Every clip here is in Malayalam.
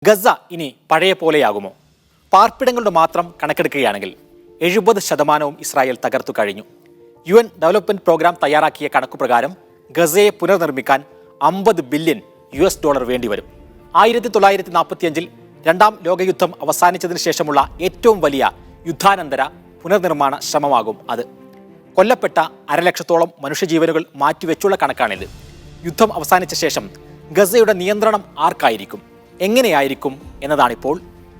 ഗസ ഇനി പഴയ പോലെയാകുമോ? പാർപ്പിടങ്ങളുടെ മാത്രം കണക്കെടുക്കുകയാണെങ്കിൽ 70% ഇസ്രായേൽ തകർത്തു കഴിഞ്ഞു. UN ഡെവലപ്മെന്റ് പ്രോഗ്രാം തയ്യാറാക്കിയ കണക്കുപ്രകാരം ഗസയെ പുനർനിർമ്മിക്കാൻ $50 ബില്യൺ വേണ്ടിവരും. 1945 രണ്ടാം ലോകയുദ്ധം അവസാനിച്ചതിന് ശേഷമുള്ള ഏറ്റവും വലിയ യുദ്ധാനന്തര പുനർനിർമ്മാണ ശ്രമമാകും അത്. കൊല്ലപ്പെട്ട 1,00,000-ഓളം മനുഷ്യജീവനുകൾ മാറ്റിവെച്ചുള്ള കണക്കാണിത്. യുദ്ധം അവസാനിച്ച ശേഷം ഗസയുടെ നിയന്ത്രണം ആർക്കായിരിക്കും, എങ്ങനെയായിരിക്കും എന്നതാണിപ്പോൾ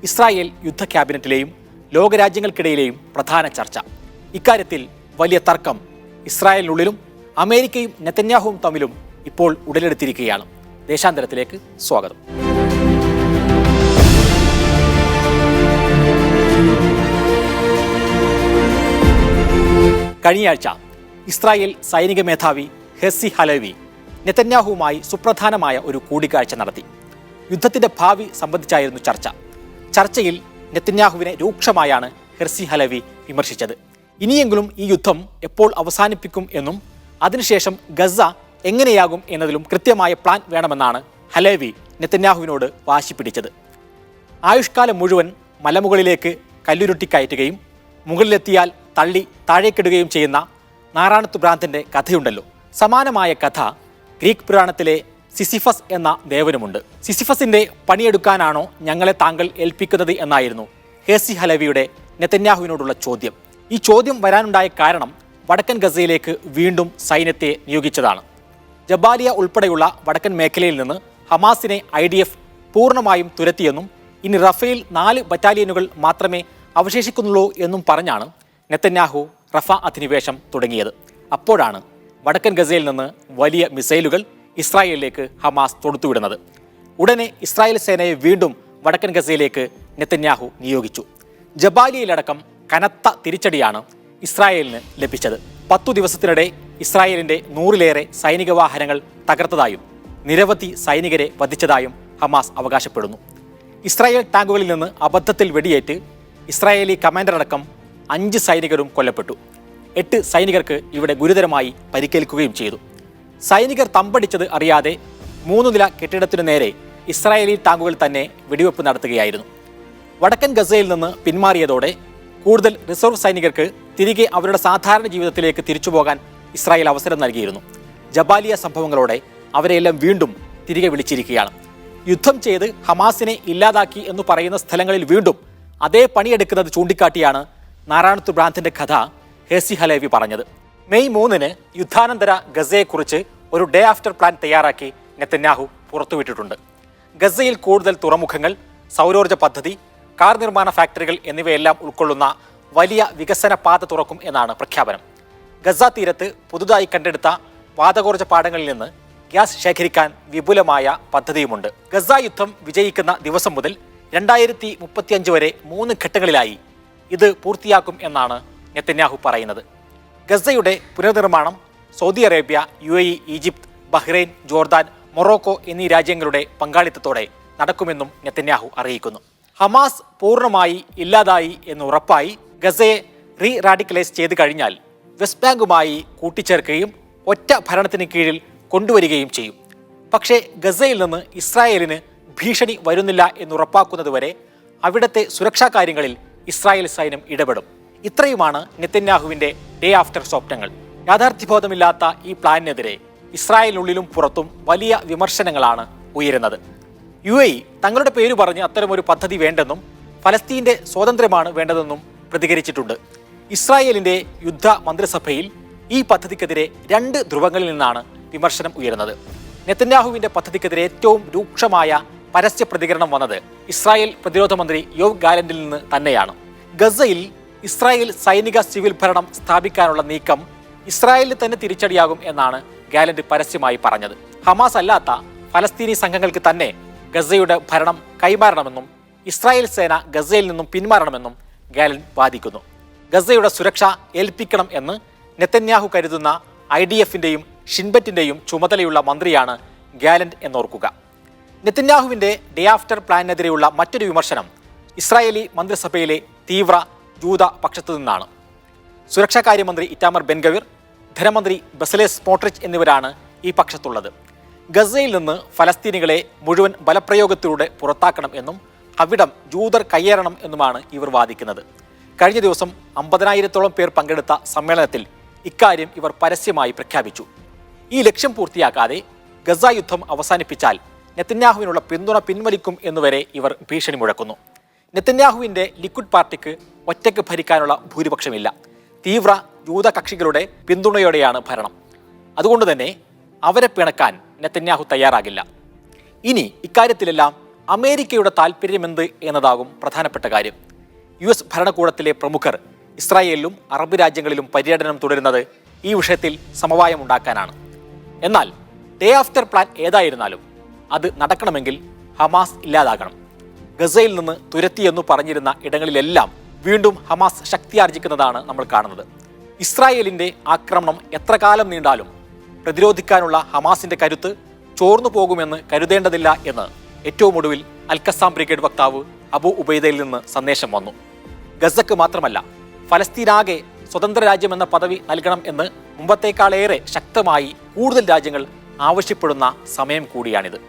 ഇസ്രായേൽ യുദ്ധ ക്യാബിനറ്റിലെയും ലോകരാജ്യങ്ങൾക്കിടയിലെയും പ്രധാന ചർച്ച. ഇക്കാര്യത്തിൽ വലിയ തർക്കം ഇസ്രായേലിനുള്ളിലും അമേരിക്കയും നെതന്യാഹുവും തമ്മിലും ഇപ്പോൾ ഉടലെടുത്തിരിക്കുകയാണ്. ദേശാന്തരത്തിലേക്ക് സ്വാഗതം. കഴിഞ്ഞയാഴ്ച ഇസ്രായേൽ സൈനിക മേധാവി ഹെർസി ഹലവി നെതന്യാഹുവുമായി സുപ്രധാനമായ ഒരു കൂടിക്കാഴ്ച നടത്തി. യുദ്ധത്തിന്റെ ഭാവി സംബന്ധിച്ചായിരുന്നു ചർച്ച. ചർച്ചയിൽ നെതന്യാഹുവിനെ രൂക്ഷമായാണ് ഹെർസി ഹലവി വിമർശിച്ചത്. ഇനിയെങ്കിലും ഈ യുദ്ധം എപ്പോൾ അവസാനിപ്പിക്കും എന്നും അതിനുശേഷം ഗസ എങ്ങനെയാകും എന്നതിലും കൃത്യമായ പ്ലാൻ വേണമെന്നാണ് ഹലവി നെതന്യാഹുവിനോട് വാശി പിടിച്ചത്. ആയുഷ്കാലം മുഴുവൻ മലമുകളിലേക്ക് കല്ലുരുട്ടി കയറ്റുകയും മുകളിലെത്തിയാൽ തള്ളി താഴേക്കിടുകയും ചെയ്യുന്ന നാറാണത്ത് ഭ്രാന്തന്റെ കഥയുണ്ടല്ലോ. സമാനമായ കഥ ഗ്രീക്ക് പുരാണത്തിലെ സിസിഫസ് എന്ന ദേവനുമുണ്ട്. സിസിഫസിന്റെ പണിയെടുക്കാനാണോ ഞങ്ങളെ താങ്കൾ ഏൽപ്പിക്കുന്നത് എന്നായിരുന്നു ഹെർസി ഹലവിയുടെ നെതന്യാഹുവിനോടുള്ള ചോദ്യം. ഈ ചോദ്യം വരാനുണ്ടായ കാരണം വടക്കൻ ഗസയിലേക്ക് വീണ്ടും സൈന്യത്തെ നിയോഗിച്ചതാണ്. ജബാലിയ ഉൾപ്പെടെയുള്ള വടക്കൻ മേഖലയിൽ നിന്ന് ഹമാസിനെ IDF പൂർണ്ണമായും തുരത്തിയെന്നും ഇനി റഫേൽ 4 ബറ്റാലിയനുകൾ മാത്രമേ അവശേഷിക്കുന്നുള്ളൂ എന്നും പറഞ്ഞാണ് നെതന്യാഹു റഫ അധിനിവേശം തുടങ്ങിയത്. അപ്പോഴാണ് വടക്കൻ ഗസയിൽ നിന്ന് വലിയ മിസൈലുകൾ ഇസ്രായേലിലേക്ക് ഹമാസ് തൊടുത്തുവിടുന്നത്. ഉടനെ ഇസ്രായേൽ സേനയെ വീണ്ടും വടക്കൻ ഗസയിലേക്ക് നെതന്യാഹു നിയോഗിച്ചു. ജബാലിയയിലടക്കം കനത്ത തിരിച്ചടിയാണ് ഇസ്രായേലിന് ലഭിച്ചത്. 10 ദിവസത്തിനിടെ ഇസ്രായേലിന്റെ 100-ലേറെ സൈനിക വാഹനങ്ങൾ തകർത്തതായും നിരവധി സൈനികരെ വധിച്ചതായും ഹമാസ് അവകാശപ്പെടുന്നു. ഇസ്രായേൽ ടാങ്കുകളിൽ നിന്ന് അബദ്ധത്തിൽ വെടിയേറ്റ് ഇസ്രായേലി കമാൻഡർ അടക്കം 5 സൈനികരും കൊല്ലപ്പെട്ടു. 8 സൈനികർക്ക് ഇവിടെ ഗുരുതരമായി പരിക്കേൽക്കുകയും ചെയ്തു. സൈനികർ തമ്പടിച്ചത് അറിയാതെ 3 നില കെട്ടിടത്തിനു നേരെ ഇസ്രായേലി ടാങ്കുകൾ തന്നെ വെടിവെപ്പ് നടത്തുകയായിരുന്നു. വടക്കൻ ഗസയിൽ നിന്ന് പിന്മാറിയതോടെ കൂടുതൽ റിസർവ് സൈനികർക്ക് തിരികെ അവരുടെ സാധാരണ ജീവിതത്തിലേക്ക് തിരിച്ചുപോകാൻ ഇസ്രായേൽ അവസരം നൽകിയിരുന്നു. ജബാലിയ സംഭവങ്ങളോടെ അവരെയെല്ലാം വീണ്ടും തിരികെ വിളിച്ചിരിക്കുകയാണ്. യുദ്ധം ചെയ്ത് ഹമാസിനെ ഇല്ലാതാക്കി എന്ന് പറയുന്ന സ്ഥലങ്ങളിൽ വീണ്ടും അതേ പണിയെടുക്കുന്നത് ചൂണ്ടിക്കാട്ടിയാണ് നാറാണത്ത് ഭ്രാന്തന്റെ കഥ ഹെർസി ഹലവി പറഞ്ഞത്. മെയ് 3-ന് യുദ്ധാനന്തര ഗസയെക്കുറിച്ച് ഒരു ഡേ ആഫ്റ്റർ പ്ലാൻ തയ്യാറാക്കി നെതന്യാഹു പുറത്തുവിട്ടിട്ടുണ്ട്. ഗസയിൽ കൂടുതൽ തുറമുഖങ്ങൾ, സൗരോർജ്ജ പദ്ധതി, കാർ നിർമ്മാണ ഫാക്ടറികൾ എന്നിവയെല്ലാം ഉൾക്കൊള്ളുന്ന വലിയ വികസന പാത തുറക്കും എന്നാണ് പ്രഖ്യാപനം. ഗസ തീരത്ത് പുതുതായി കണ്ടെടുത്ത വാതകോർജ്ജ പാടങ്ങളിൽ നിന്ന് ഗ്യാസ് ശേഖരിക്കാൻ വിപുലമായ പദ്ധതിയുമുണ്ട്. ഗസ യുദ്ധം വിജയിക്കുന്ന ദിവസം മുതൽ 2035 വരെ 3 ഘട്ടങ്ങളിലായി ഇത് പൂർത്തിയാക്കും എന്നാണ് നെതന്യാഹു പറയുന്നത്. ഗസയുടെ പുനർനിർമ്മാണം Saudi Arabia, UAE, Egypt, Bahrain, Jordan, Morocco എന്നീ രാജ്യങ്ങളുടെ പങ്കാളിത്തത്തോടെ നടക്കുമെന്നും നെതന്യാഹു അറിയിക്കുന്നു. ഹമാസ് പൂർണ്ണമായി ഇല്ലാതായി എന്ന് ഉറപ്പായി ഗസയെ റാഡിക്കലൈസ് ചെയ്ത് കഴിഞ്ഞാൽ വെസ്റ്റ് ബാങ്കുമായി കൂട്ടിച്ചേർക്കുകയും ഒറ്റ ഭരണത്തിന് കീഴിൽ കൊണ്ടുവരികയും ചെയ്യും. പക്ഷേ ഗസയിൽ നിന്ന് ഇസ്രായേലിന് ഭീഷണി വരുന്നില്ല എന്നുറപ്പാക്കുന്നതുവരെ അവിടുത്തെ സുരക്ഷാ കാര്യങ്ങളിൽ ഇസ്രായേൽ സൈന്യം ഇടപെടും. ഇത്രയുമാണ് നെതന്യാഹുവിന്റെ ഡേ ആഫ്റ്റർ സ്വപ്നങ്ങൾ. യാഥാർത്ഥ്യബോധമില്ലാത്ത ഈ പ്ലാനിനെതിരെ ഇസ്രായേലിനുള്ളിലും പുറത്തും വലിയ വിമർശനങ്ങളാണ് ഉയരുന്നത്. UAE തങ്ങളുടെ പേര് പറഞ്ഞ് അത്തരമൊരു പദ്ധതി വേണ്ടെന്നും ഫലസ്തീന്റെ സ്വാതന്ത്ര്യമാണ് വേണ്ടതെന്നും പ്രതികരിച്ചിട്ടുണ്ട്. ഇസ്രായേലിന്റെ യുദ്ധ മന്ത്രിസഭയിൽ ഈ പദ്ധതിക്കെതിരെ 2 ധ്രുവങ്ങളിൽ നിന്നാണ് വിമർശനം ഉയരുന്നത്. നെതന്യാഹുവിന്റെ പദ്ധതിക്കെതിരെ ഏറ്റവും രൂക്ഷമായ പരസ്യ പ്രതികരണം വന്നത് ഇസ്രായേൽ പ്രതിരോധ മന്ത്രി യോവ് ഗാലന്റിൽ നിന്ന് തന്നെയാണ്. ഗസയിൽ ഇസ്രായേൽ സൈനിക സിവിൽ ഭരണം സ്ഥാപിക്കാനുള്ള നീക്കം ഇസ്രായേലിന് തന്നെ തിരിച്ചടിയാകും എന്നാണ് ഗാലന്റ് പരസ്യമായി പറഞ്ഞത്. ഹമാസ് അല്ലാത്ത ഫലസ്തീനി സംഘങ്ങൾക്ക് തന്നെ ഗസയുടെ ഭരണം കൈമാറണമെന്നും ഇസ്രായേൽ സേന ഗസയിൽ നിന്നും പിന്മാറണമെന്നും ഗാലന്റ് വാദിക്കുന്നു. ഗസയുടെ സുരക്ഷ ഏൽപ്പിക്കണം എന്ന് നെതന്യാഹു കരുതുന്ന IDF-ന്റെയും ഷിൻബെറ്റിന്റെയും ചുമതലയുള്ള മന്ത്രിയാണ് ഗാലന്റ് എന്നോർക്കുക. നെതന്യാഹുവിന്റെ ഡേ ആഫ്റ്റർ പ്ലാനിനെതിരെയുള്ള മറ്റൊരു വിമർശനം ഇസ്രായേലി മന്ത്രിസഭയിലെ തീവ്ര ജൂത പക്ഷത്തു നിന്നാണ്. സുരക്ഷാകാര്യമന്ത്രി ഇറ്റാമർ ബെൻഗവിർ, ധനമന്ത്രി ബസലേൽ സ്മോട്രിച്ച് എന്നിവരാണ് ഈ പക്ഷത്തുള്ളത്. ഗസയിൽ നിന്ന് ഫലസ്തീനികളെ മുഴുവൻ ബലപ്രയോഗത്തിലൂടെ പുറത്താക്കണം എന്നും അവിടം ജൂതർ കയ്യേറണം എന്നുമാണ് ഇവർ വാദിക്കുന്നത്. കഴിഞ്ഞ ദിവസം 50,000-ഓളം പേർ പങ്കെടുത്ത സമ്മേളനത്തിൽ ഇക്കാര്യം ഇവർ പരസ്യമായി പ്രഖ്യാപിച്ചു. ഈ ലക്ഷ്യം പൂർത്തിയാക്കാതെ ഗസ യുദ്ധം അവസാനിപ്പിച്ചാൽ നെതന്യാഹുവിനുള്ള പിന്തുണ പിൻവലിക്കും എന്നുവരെ ഇവർ ഭീഷണി മുഴക്കുന്നു. നെതന്യാഹുവിൻ്റെ ലിക്വിഡ് പാർട്ടിക്ക് ഒറ്റയ്ക്ക് ഭരിക്കാനുള്ള ഭൂരിപക്ഷമില്ല. തീവ്ര ജൂത കക്ഷികളുടെ പിന്തുണയോടെയാണ് ഭരണം. അതുകൊണ്ട് തന്നെ അവരെ പിണക്കാൻ നെതന്യാഹു തയ്യാറാകില്ല. ഇനി ഇക്കാര്യത്തിലെല്ലാം അമേരിക്കയുടെ താല്പര്യമെന്ത് എന്നതാകും പ്രധാനപ്പെട്ട കാര്യം. US ഭരണകൂടത്തിലെ പ്രമുഖർ ഇസ്രായേലിലും അറബ് രാജ്യങ്ങളിലും പര്യടനം തുടരുന്നത് ഈ വിഷയത്തിൽ സമവായമുണ്ടാക്കാനാണ്. എന്നാൽ ഡേ ആഫ്റ്റർ പ്ലാൻ ഏതായിരുന്നാലും അത് നടക്കണമെങ്കിൽ ഹമാസ് ഇല്ലാതാകണം. ഗസയിൽ നിന്ന് തുരത്തിയെന്നു പറഞ്ഞിരുന്ന ഇടങ്ങളിലെല്ലാം വീണ്ടും ഹമാസ് ശക്തിയാർജിക്കുന്നതാണ് നമ്മൾ കാണുന്നത്. ഇസ്രായേലിൻ്റെ ആക്രമണം എത്ര കാലം നീണ്ടാലും പ്രതിരോധിക്കാനുള്ള ഹമാസിന്റെ കരുത്ത് ചോർന്നു പോകുമെന്ന് കരുതേണ്ടതില്ല എന്ന് ഏറ്റവും ഒടുവിൽ അൽ-ഖസ്സാം ബ്രിഗേഡ് വക്താവ് അബു ഉബൈദയിൽ നിന്ന് സന്ദേശം വന്നു. ഗസക്ക് മാത്രമല്ല, ഫലസ്തീനാകെ സ്വതന്ത്ര രാജ്യമെന്ന പദവി നൽകണം എന്ന് മുമ്പത്തേക്കാളേറെ ശക്തമായി കൂടുതൽ രാജ്യങ്ങൾ ആവശ്യപ്പെടുന്ന സമയം കൂടിയാണിത്.